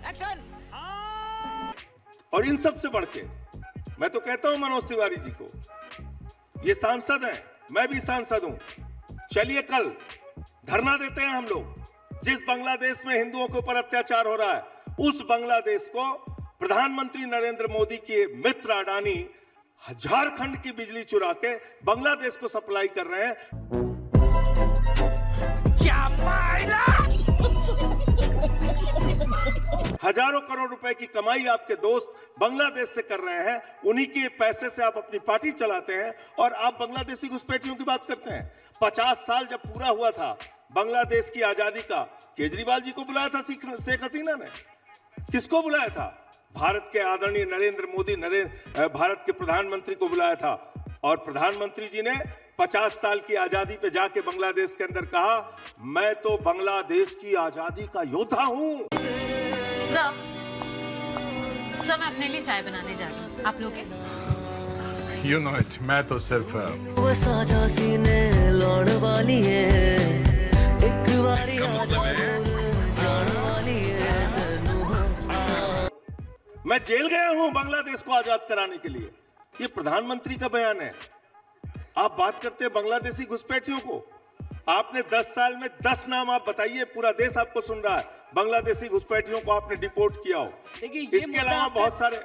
Action. और इन सब से बढ़ के मैं तो कहता हूं मनोज तिवारी जी को, ये सांसद हैं, मैं भी सांसद हूं, चलिए कल धरना देते हैं हम लोग। जिस बांग्लादेश में हिंदुओं के ऊपर अत्याचार हो रहा है, उस बांग्लादेश को प्रधानमंत्री नरेंद्र मोदी के मित्र अडानी झारखंड की बिजली चुरा के बांग्लादेश को सप्लाई कर रहे हैं। क्या मायला? हजारों करोड़ रुपए की कमाई आपके दोस्त बांग्लादेश से कर रहे हैं, उन्हीं के पैसे से आप अपनी पार्टी चलाते हैं और आप बांग्लादेशी घुसपैठियों की बात करते हैं। 50 साल जब पूरा हुआ था बांग्लादेश की आजादी का, केजरीवाल जी को बुलाया था शेख हसीना ने? किसको बुलाया था? भारत के आदरणीय नरेंद्र मोदी भारत के प्रधानमंत्री को बुलाया था। और प्रधानमंत्री जी ने 50 साल की आजादी पे जाके बांग्लादेश के अंदर कहा, मैं तो बांग्लादेश की आजादी का योद्धा हूं। सर, मैं अपने लिए चाय बनाने जा रही हूँ, आप लोगे? You know it, मैं तो सिर्फ मैं जेल गया हूं बांग्लादेश को आजाद कराने के लिए। ये प्रधानमंत्री का बयान है। आप बात करते हैं बांग्लादेशी घुसपैठियों को। आपने 10 साल में 10 नाम आप बताइए, पूरा देश आपको सुन रहा है, बांग्लादेशी घुसपैठियों को आपने डिपोर्ट किया हो। देखिए, इसके अलावा बहुत सारे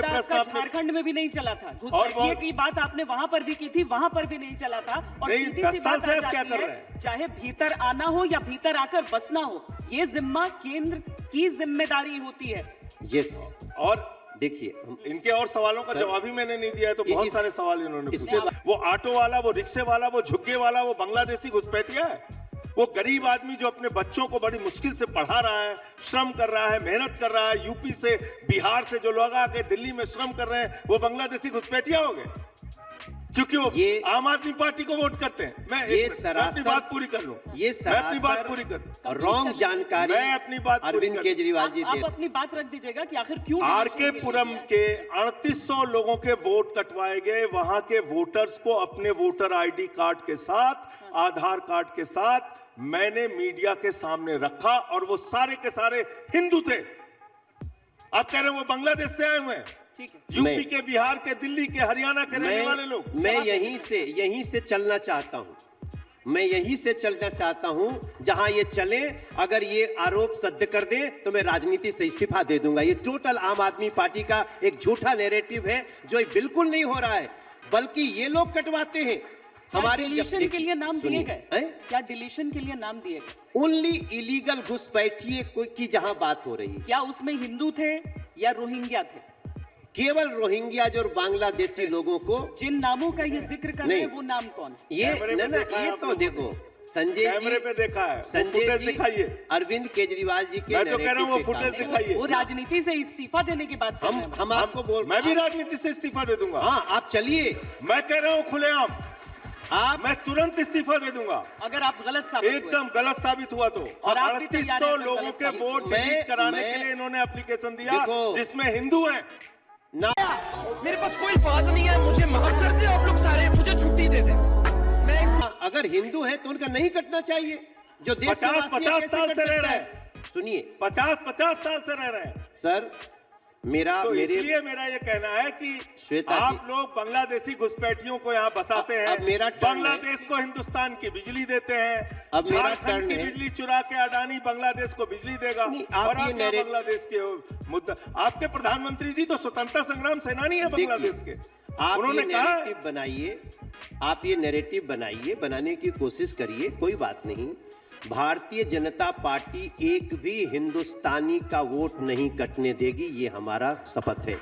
प्रश्न झारखंड में भी नहीं चला था। घुसपैठियों की बात आपने वहां पर भी की थी, वहां पर भी नहीं चला था। और सीधी सी बात आ जाती है, चाहे भीतर आना हो या भीतर आकर बसना हो, ये जिम्मा केंद्र की जिम्मेदारी होती है। यस, और देखिए इनके और सवालों का जवाब ही मैंने नहीं दिया है, तो बहुत सारे सवाल इन्होंने पूछे। वो ऑटो वाला, वो रिक्शे वाला, वो झुग्गे वाला, वो बांग्लादेशी घुसपैठिया है? वो गरीब आदमी जो अपने बच्चों को बड़ी मुश्किल से पढ़ा रहा है, श्रम कर रहा है, मेहनत कर रहा है, यूपी से बिहार से जो लोग आके दिल्ली में श्रम कर रहे हैं, वो बांग्लादेशी घुसपैठिया हो गए क्योंकि वो आम आदमी पार्टी को वोट करते हैं। मैं अपनी बात पूरी कर लूं, मैं अपनी बात पूरी कर रॉन्ग जानकारी मैं अपनी बात अरविंद केजरीवाल जी आप अपनी बात रख दीजिएगा कि आखिर क्यों आरके पुरम के 3800 लोगों के वोट कटवाए गए। वहां के वोटर्स को अपने वोटर आईडी कार्ड के साथ, आधार कार्ड के साथ मैंने मीडिया के सामने रखा और वो सारे के सारे हिंदू थे। आप कह रहे हैं वो बांग्लादेश से आए हुए हैं? ठीक है, यूपी के, बिहार के, दिल्ली के, हरियाणा के रहने वाले लोग। मैं यहीं से चलना चाहता हूं। मैं यहीं से चलना चाहता हूं जहां ये चले। अगर ये आरोप सत्य कर दे तो मैं राजनीति से इस्तीफा दे दूंगा। ये टोटल आम आदमी पार्टी का एक झूठा नैरेटिव है जो बिल्कुल नहीं हो रहा है, बल्कि ये लोग कटवाते हैं। हमारे डिलीशन के लिए नाम दिए गए? क्या डिलीशन के लिए नाम दिए गए? ओनली इलीगल घुसपैठिए की जहां बात हो रही है, क्या उसमें हिंदू थे या रोहिंग्या थे? केवल रोहिंग्या और बांग्लादेशी लोगों को जिन नामों का ये जिक्र कर रहे हैं, वो नाम कौन? ये तो देखो, संजय कैमरे पे देखा है, संजय जी दिखाइए। अरविंद केजरीवाल जी के मैं तो कह रहा हूँ वो फुटेज दिखाइए। वो राजनीति से इस्तीफा देने की बात कर रहे हैं। हम आपको बोल, मैं भी राजनीति से इस्तीफा दे दूंगा। हाँ, आप चलिए। मैं कह रहा हूँ खुलेआम, मैं तुरंत इस्तीफा दे दूंगा अगर आप गलत साबित हुए। एकदम गलत साबित हुआ तो। और 3800 लोगों के वोट डिलीट कराने के लिए इन्होंने एप्लीकेशन दिया जिसमें हिंदू हैं। मेरे पास कोई फाज नहीं है, मुझे माफ कर दे आप लोग सारे, मुझे छुट्टी दे दे। अगर हिंदू है तो उनका नहीं कटना चाहिए। जो देश 50 साल से रह रहे हैं, सुनिए, 50 साल से रह रहे हैं सर। इसलिए मेरा ये कहना है कि आप लोग बांग्लादेशी घुसपैठियों को यहाँ बसाते हैं, बांग्लादेश को हिंदुस्तान की बिजली देते हैं, झारखंड की बिजली चुरा के अडानी बांग्लादेश को बिजली देगा। और आप बांग्लादेश के मुद्दा, आपके प्रधानमंत्री जी तो स्वतंत्रता संग्राम सेनानी है बांग्लादेश के। उन्होंने कहा बनाइए, आप ये नैरेटिव बनाइए, बनाने की कोशिश करिए, कोई बात नहीं। भारतीय जनता पार्टी एक भी हिंदुस्तानी का वोट नहीं कटने देगी, ये हमारा शपथ है।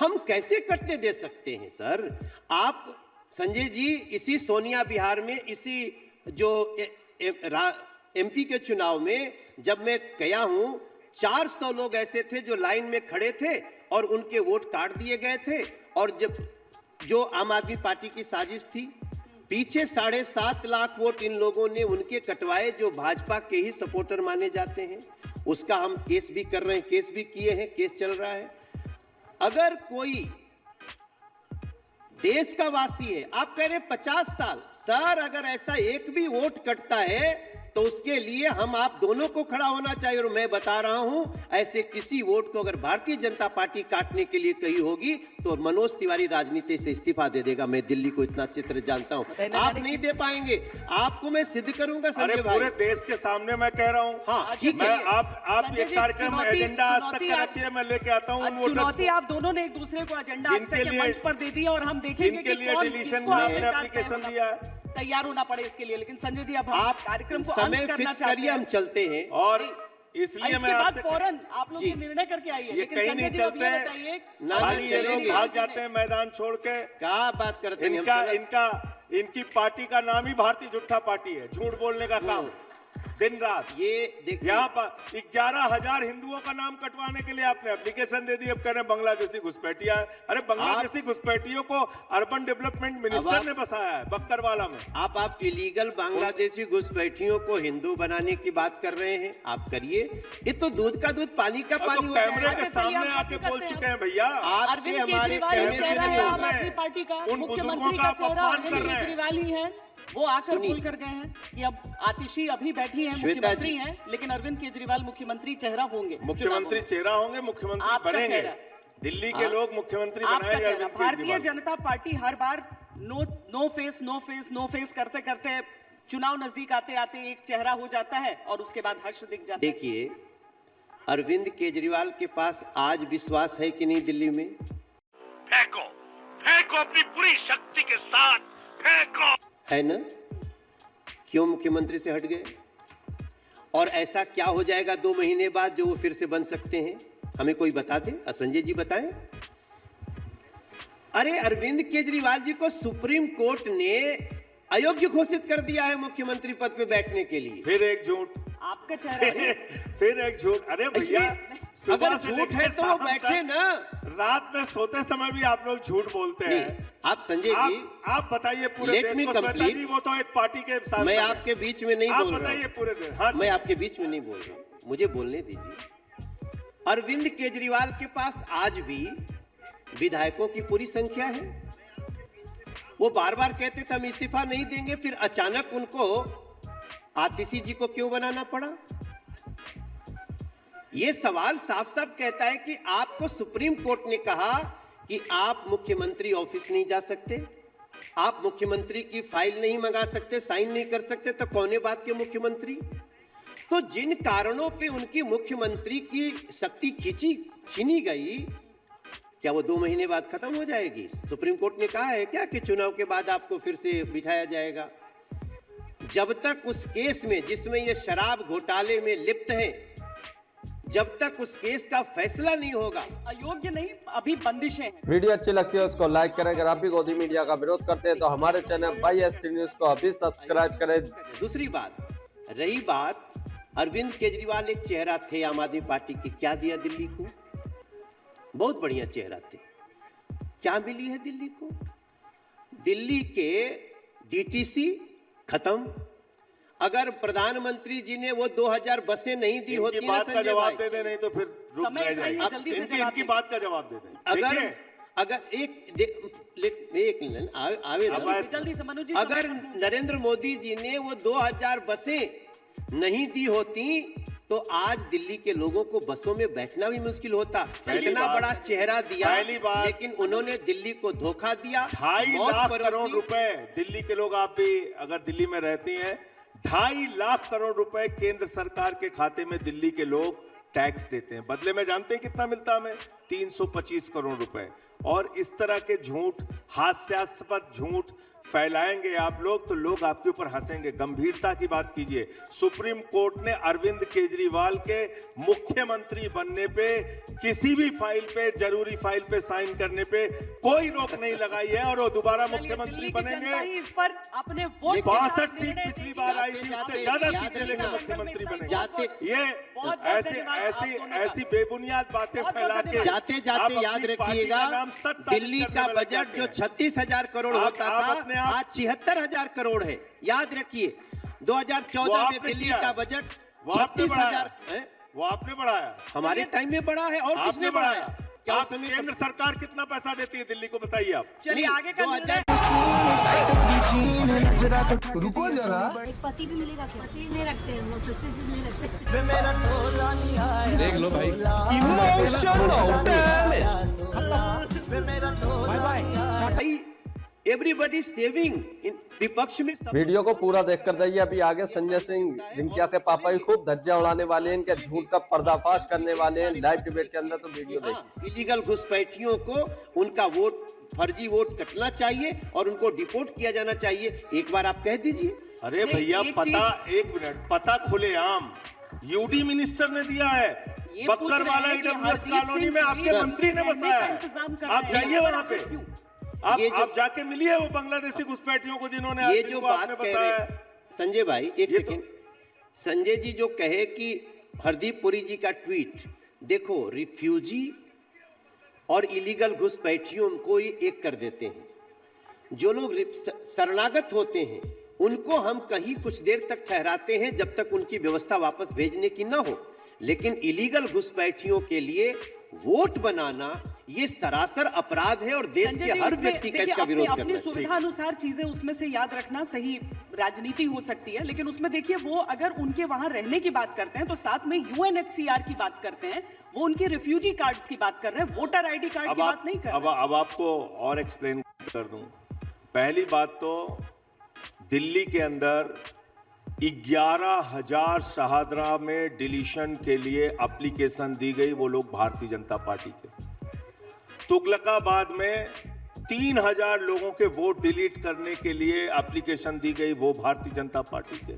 हम कैसे कटने दे सकते हैं सर? आप संजय जी, इसी सोनिया बिहार में, इसी जो एमपी के चुनाव में जब मैं गया हूं, 400 लोग ऐसे थे जो लाइन में खड़े थे और उनके वोट काट दिए गए थे। और जब जो आम आदमी पार्टी की साजिश थी, पीछे 7.5 लाख वोट इन लोगों ने उनके कटवाए जो भाजपा के ही सपोर्टर माने जाते हैं। उसका हम केस भी कर रहे हैं, केस भी किए हैं, केस चल रहा है। अगर कोई देश का वासी है, आप कह रहे 50 साल, सर अगर ऐसा एक भी वोट कटता है तो उसके लिए हम आप दोनों को खड़ा होना चाहिए। और मैं बता रहा हूं, ऐसे किसी वोट को अगर भारतीय जनता पार्टी काटने के लिए कही होगी तो मनोज तिवारी राजनीति से इस्तीफा दे देगा। मैं दिल्ली को इतना अच्छी तरह जानता हूं, आप नहीं दे पाएंगे। आपको मैं सिद्ध करूंगा संजय भाई, पूरे देश के सामने मैं कह रहा हूँ। हाँ ठीक है, आप एक कार्यक्रम एजेंडा आज तक का रखिए, मैं लेके आता हूँ। चुनौती आप दोनों ने एक दूसरे को एजेंडा आज तक के मंच पर दे दी और हम देखेंगे कि कौन किसको एप्लीकेशन दिया है, तैयार होना पड़े इसके लिए। लेकिन संजय जी, अब हम आप कार्यक्रम को समय अंत करना फिक्स चाहते करिए, हैं हम चलते हैं। और इसलिए इसके मैं बाद आपसे फौरन आप लोग ये निर्णय करके आइए। ये लेकिन कहीं संजय नहीं जी, अब ये चलते बताइए, खाली ये लोग भाग जाते हैं मैदान छोड़ के। क्या बात करते हैं, इनकी पार्टी का नाम ही भारतीय झूठा पार्टी है, झूठ बोलने का काम दिन रात। ये देखिए, यहाँ पर 11,000 हिंदुओं का नाम कटवाने के लिए आपने एप्लीकेशन दे दी। अब कह रहे हैं बांग्लादेशी घुसपैठिया। अरे बांग्लादेशी घुसपैठियों को अर्बन डेवलपमेंट मिनिस्टर ने बसाया है बक्करवाला में। आप इलीगल बांग्लादेशी घुसपैठियों को हिंदू बनाने की बात कर रहे हैं, आप करिए। ये तो दूध का दूध पानी का पानी हो कैमरे जाएगा। के सामने आके बोल चुके हैं भैया, आपके अरविंद हमारे केजरीवाल कहने से चेहरा नहीं है होगा। आम आदमी पार्टी का, उन मुख्यमंत्री बुजुर्गों का का चेहरा अपमान कर अरविंद रहे हैं। केजरीवाल ही है। वो आकर सुनिए। भूल कर गए हैं कि अब आतिशी अभी बैठी हैं, श्वेता मुख्यमंत्री जी। हैं, लेकिन अरविंद केजरीवाल मुख्यमंत्री चेहरा होंगे। मुख्यमंत्री चेहरा होंगे, मुख्यमंत्री आपका बनेंगे। चेहरा। दिल्ली के लोग मुख्यमंत्री आपका बनाएंगे चेहरा। अरविंद भारतीय केजरीवाल। जनता पार्टी हर बार नो फेस करते करते चुनाव नजदीक आते आते एक चेहरा हो जाता है और उसके बाद हर्ष दिख जाता है। देखिए, अरविंद केजरीवाल के पास आज विश्वास है कि नहीं दिल्ली में? फेंको फेंको अपनी पूरी शक्ति के साथ फेंको, है ना? क्यों मुख्यमंत्री से हट गए? और ऐसा क्या हो जाएगा 2 महीने बाद जो वो फिर से बन सकते हैं? हमें कोई बता दे, संजय जी बताएं। अरे अरविंद केजरीवाल जी को सुप्रीम कोर्ट ने अयोग्य घोषित कर दिया है मुख्यमंत्री पद पे बैठने के लिए। फिर एक झूठ, आपका चेहरा। फिर एक झूठ। अरे भैया, अगर झूठ है तो वो बैठे ना। रात में सोते समय भी आप लोग झूठ बोलते हैं। आप संजय जी, आप बताइए पूरे Let देश me को। श्वेता complete. जी, वो तो एक पार्टी के साथ मैं है। आपके बीच में नहीं आप बोल रहा बताइए हूं। पूरे देश। हाँ, मैं आपके बीच में नहीं बोल रहा हूं, मुझे बोलने दीजिए। अरविंद केजरीवाल के पास आज भी विधायकों की पूरी संख्या है। वो बार बार कहते थे हम इस्तीफा नहीं देंगे, फिर अचानक उनको आतिशी जी को क्यों बनाना पड़ा? ये सवाल साफ साफ कहता है कि आपको सुप्रीम कोर्ट ने कहा कि आप मुख्यमंत्री ऑफिस नहीं जा सकते, आप मुख्यमंत्री की फाइल नहीं मंगा सकते, साइन नहीं कर सकते, तो कौने बात के मुख्यमंत्री? तो जिन कारणों पे उनकी मुख्यमंत्री की शक्ति छीनी गई, क्या वो 2 महीने बाद खत्म हो जाएगी? सुप्रीम कोर्ट ने कहा है क्या कि चुनाव के बाद आपको फिर से बिठाया जाएगा? जब तक उस केस में जिसमें ये शराब घोटाले में लिप्त हैं, जब तक उस केस का फैसला नहीं होगा। अयोग्य नहीं, अभी बंदिशें हैं। वीडियो अच्छी लगती है उसको लाइक करें। अगर आप भी गोदी मीडिया का विरोध करते हैं तो हमारे चैनल YST न्यूज को अभी सब्सक्राइब करें। दूसरी बात, रही बात अरविंद केजरीवाल एक चेहरा थे आम आदमी पार्टी के, क्या दिया दिल्ली को? बहुत बढ़िया चेहरा थे। क्या मिली है दिल्ली को? दिल्ली के DTC खत्म। अगर प्रधानमंत्री जी ने वो 2000 बसें नहीं दी होती ना बात का संजय जवाब भाई, दे दे, नहीं तो फिर रुक समय रह इतना ही है, जाएगी। जल्दी से जवाब इनकी दे। बात का जवाब दे दें। अगर जल्दी से मनोज जी, अगर नरेंद्र मोदी जी ने वो 2000 बसें नहीं दी होती तो आज दिल्ली के लोगों को बसों में बैठना भी मुश्किल होता। इतना बड़ा चेहरा दिया, पहली बात, लेकिन उन्होंने दिल्ली को धोखा दिया। 2.5 लाख करोड़ रुपए दिल्ली के लोग, आप भी अगर दिल्ली में रहती हैं, 2.5 लाख करोड़ रुपए केंद्र सरकार के खाते में दिल्ली के लोग टैक्स देते हैं। बदले में जानते हैं कितना मिलता हमें? 325 करोड़ रुपए। और इस तरह के झूठ, हास्यास्पद झूठ फैलाएंगे आप लोग तो लोग आपके ऊपर हंसेंगे। गंभीरता की बात कीजिए। सुप्रीम कोर्ट ने अरविंद केजरीवाल के मुख्यमंत्री बनने पे, किसी भी फाइल पे, जरूरी फाइल पे साइन करने पे कोई रोक नहीं लगाई है और वो दोबारा मुख्यमंत्री बनेंगे। इस पर अपने वोट 62 सीट पिछली बार आई थी, उससे ज्यादा सीटें लेकर मुख्यमंत्री बनेंगे। ये ऐसी बेबुनियाद बातें फैला के जाते जाते याद रखिएगा, दिल्ली का बजट जो 36,000 करोड़ होता था, आज 76,000 करोड़ है। याद रखिए, 2014 में दिल्ली का बजट 36,000 वो आपने बढ़ाया। हमारे टाइम में बढ़ा है। और किसने बढ़ाया? क्या आप केंद्र सरकार कितना पैसा देती है दिल्ली को, बताइए आप। चलिए आगे का निर्णय रुको जरा, एक पति भी मिलेगा क्या? पति नहीं रखते हम लोग, सस्ते चीज नहीं रखते। देख लो भाई, इमोशनल भाई एवरीबडी सेविंग इन विपक्ष में वीडियो को पूरा देखकर जाइए। अभी आगे संजय सिंह रिंकिया के पापा ही खूब धज्जियां उड़ाने वाले हैं, इनके झूठ का पर्दाफाश करने वाले हैं लाइव डिबेट के अंदर। तो वीडियो देखिए। इलीगल घुसपैठियों को उनका वोट, फर्जी वोट कटना चाहिए और उनको डिपोर्ट किया जाना चाहिए। एक बार आप कह दीजिए। अरे भैया पता, एक मिनट, पता खुलेआम यूडी मिनिस्टर ने दिया है, बक्कर वाला ईडब्ल्यूएस कॉलोनी में आपके मंत्री ने बसाया है। आप जाइए वहां पे, आप जाके मिलिए वो बांग्लादेशी घुसपैठियों को जिन्होंने ये जो बात कह रहे हैं संजय भाई, एक सेकेंड। संजय जी जो कहे कि हरदीप पुरी जी का ट्वीट देखो, रिफ्यूजी और इलीगल घुसपैठियों को ही एक कर देते हैं। जो लोग शरणागत होते हैं उनको हम कहीं कुछ देर तक ठहराते हैं जब तक उनकी व्यवस्था वापस भेजने की ना हो, लेकिन इलीगल घुसपैठियों के लिए वोट बनाना ये सरासर अपराध है और देश के हर व्यक्ति का इसका विरोध करना अपनी सुविधा अनुसार चीजें उसमें से याद रखना सही राजनीति हो सकती है, लेकिन उसमें देखिए वो अगर उनके वहां रहने की बात करते हैं तो साथ में यूएनएचसीआर की बात करते हैं, वो उनके रिफ्यूजी कार्ड्स की बात कर रहे हैं, वोटर आईडी कार्ड की बात नहीं कर रहे। अब आपको और एक्सप्लेन कर दूं। पहली बात तो दिल्ली के अंदर 11,000 शहादरा में डिलीशन के लिए एप्लीकेशन दी गई, वो लोग भारतीय जनता पार्टी के। तुगलकाबाद में 3,000 लोगों के वोट डिलीट करने के लिए एप्लीकेशन दी गई, वो भारतीय जनता पार्टी के।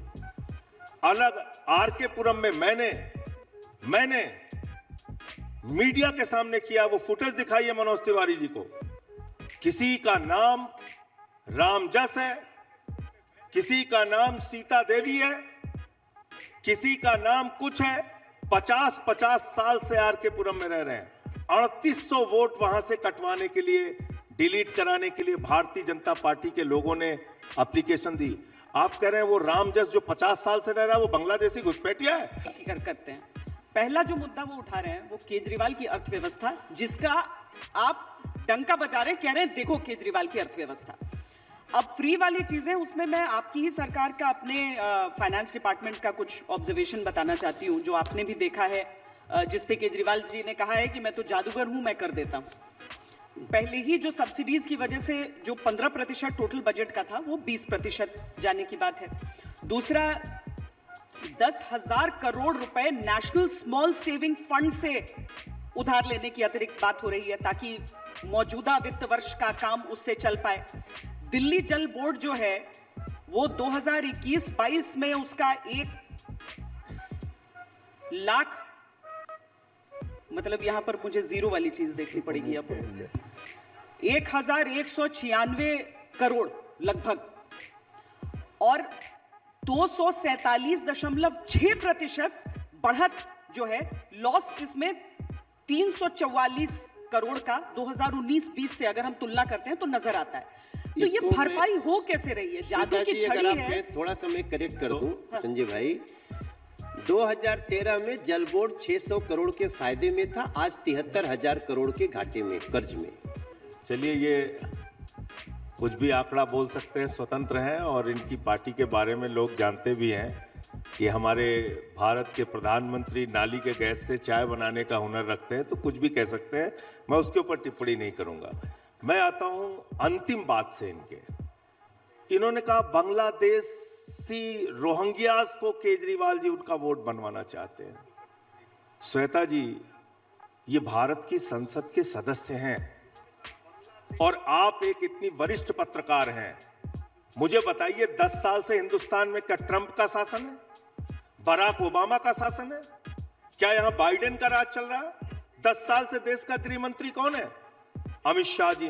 अलग आरके पुरम में मैंने मीडिया के सामने किया, वो फुटेज दिखाई है मनोज तिवारी जी को। किसी का नाम रामजस है, किसी का नाम सीता देवी है, किसी का नाम कुछ है। 50-50 साल से आरके पुरम में रह रहे हैं। 3800 वोट वहां से कटवाने के लिए, डिलीट कराने के लिए भारतीय जनता पार्टी के लोगों ने एप्लीकेशन दी। आप कह रहे हैं वो रामजस जो 50 साल से रह रहा है वो बांग्लादेशी घुसपैठिया है। करते हैं। पहला जो मुद्दा वो उठा रहे हैं वो केजरीवाल की अर्थव्यवस्था, जिसका आप डंका बजा रहे हैं, कह रहे हैं देखो केजरीवाल की अर्थव्यवस्था। अब फ्री वाली चीजें, उसमें मैं आपकी ही सरकार का, अपने फाइनेंस डिपार्टमेंट का कुछ ऑब्जर्वेशन बताना चाहती हूं, जो आपने भी देखा है, जिसपे केजरीवाल जी ने कहा है कि मैं तो जादूगर हूं, मैं कर देता हूं। पहले ही जो सब्सिडीज की वजह से जो 15% टोटल बजट का था वो 20% जाने की बात है। दूसरा, 10,000 करोड़ रुपए नेशनल स्मॉल सेविंग फंड से उधार लेने की अतिरिक्त बात हो रही है ताकि मौजूदा वित्त वर्ष का काम उससे चल पाए। दिल्ली जल बोर्ड जो है वो 2021-22 में उसका 1 लाख, मतलब यहां पर मुझे जीरो वाली चीज देखनी पड़ेगी, अब 1,196 करोड़ लगभग, और 247.6% बढ़त जो है लॉस, इसमें 344 करोड़ का 2019-20 से अगर हम तुलना करते हैं तो नजर आता है। तो ये भरपाई हो कैसे रही है? जादू की छड़ी है। थोड़ा सा मैं करेक्ट कर दूं संजय भाई, 2013 में जल बोर्ड 600 करोड़ के फायदे में था, आज 73,000 करोड़ के घाटे में, कर्ज में। चलिए, ये कुछ भी आंकड़ा बोल सकते हैं, स्वतंत्र हैं, और इनकी पार्टी के बारे में लोग जानते भी हैं कि हमारे भारत के प्रधानमंत्री नाली के गैस से चाय बनाने का हुनर रखते हैं, तो कुछ भी कह सकते हैं, मैं उसके ऊपर टिप्पणी नहीं करूंगा। मैं आता हूं अंतिम बात से इनके। इन्होंने कहा बांग्लादेशी रोहिंग्यास को केजरीवाल जी उनका वोट बनवाना चाहते हैं। श्वेता जी, ये भारत की संसद के सदस्य हैं और आप एक इतनी वरिष्ठ पत्रकार हैं, मुझे बताइए 10 साल से हिंदुस्तान में क्या ट्रंप का शासन है, बराक ओबामा का शासन है, क्या यहां बाइडेन का राज चल रहा है? 10 साल से देश का गृह मंत्री कौन है? अमित शाह जी।